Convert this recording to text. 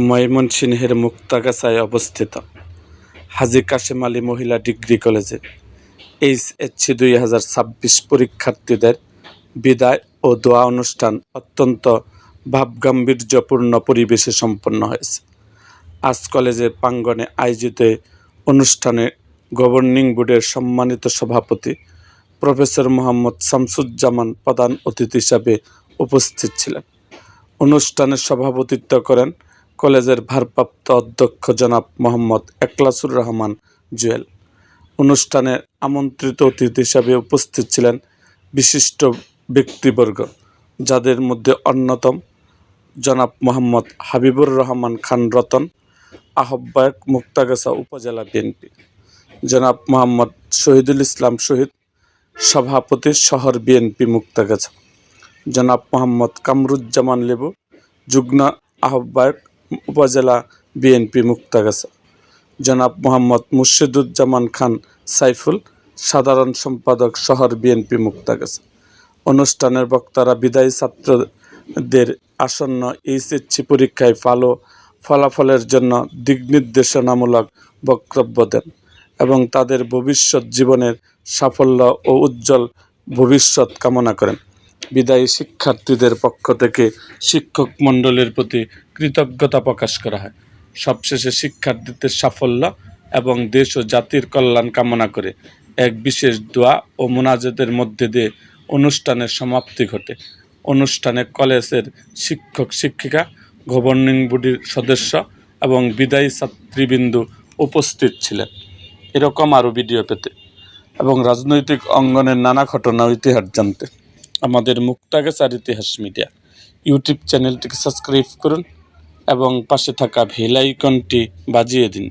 ময়মনসিংহের মুক্তাগাছায় অবস্থিত হাজী কাশেম আলী মহিলা ডিগ্রি কলেজে এইচএসসি 2026 পরীক্ষার্থীদের বিদায় ও দোয়া অনুষ্ঠান অত্যন্ত ভাবগাম্ভীর্যপূর্ণ পরিবেশে সম্পন্ন হয়েছে। আজ কলেজের প্রাঙ্গণে আয়োজিত অনুষ্ঠানে গভর্নিং বোর্ডের সম্মানিত সভাপতি প্রফেসর মোহাম্মদ শামসুজ্জামান প্রধান অতিথি হিসাবে উপস্থিত ছিলেন। অনুষ্ঠানে সভাপতিত্ব করেন কলেজের ভারপ্রাপ্ত অধ্যক্ষ জনাব মোহাম্মদ এখলাসুর রহমান জুয়েল। অনুষ্ঠানে আমন্ত্রিত অতিথি হিসাবে উপস্থিত ছিলেন বিশিষ্ট ব্যক্তিবর্গ, যাদের মধ্যে অন্যতম জনাব মোহাম্মদ হাবিবুর রহমান খান রতন, আহ্বায়ক মুক্তাগাছা উপজেলা বিএনপি, জনাব মোহাম্মদ শহীদুল ইসলাম শহীদ, সভাপতি শহর বিএনপি মুক্তাগাছা, জনাব মোহাম্মদ কামরুজ্জামান লেবু, যুগ্ম আহ্বায়ক উপজেলা বিএনপি মুক্তাগাছা, জনাব মোহাম্মদ মুর্শিদুজ্জামান খান সাইফুল, সাধারণ সম্পাদক শহর বিএনপি মুক্তাগাছা। অনুষ্ঠানের বক্তারা বিদায়ী ছাত্রদের আসন্ন এইচএসসি পরীক্ষায় ভালো ফলাফলের জন্য দিকনির্দেশনামূলক বক্তব্য দেন এবং তাদের ভবিষ্যৎ জীবনের সাফল্য ও উজ্জ্বল ভবিষ্যৎ কামনা করেন। বিদায়ী শিক্ষার্থীদের পক্ষ থেকে শিক্ষক মণ্ডলীর প্রতি কৃতজ্ঞতা প্রকাশ করা হয়। সবশেষে শিক্ষার্থীদের সাফল্য এবং দেশ ও জাতির কল্যাণ কামনা করে এক বিশেষ দোয়া ও মোনাজাতের মধ্যে দিয়ে অনুষ্ঠানের সমাপ্তি ঘটে। অনুষ্ঠানে কলেজের শিক্ষক শিক্ষিকা, গভর্নিং বডির সদস্য এবং বিদায়ী ছাত্রীবৃন্দ উপস্থিত ছিলেন। এরকম আরও ভিডিও পেতে এবং রাজনৈতিক অঙ্গনের নানা ঘটনা ও ইতিহাস জানতে আমাদের মুক্তাগাছার ইতিহাস মিডিয়া ইউটিউব চ্যানেলটিকে সাবস্ক্রাইব করুন এবং পাশে থাকা বেল আইকনটি বাজিয়ে দিন।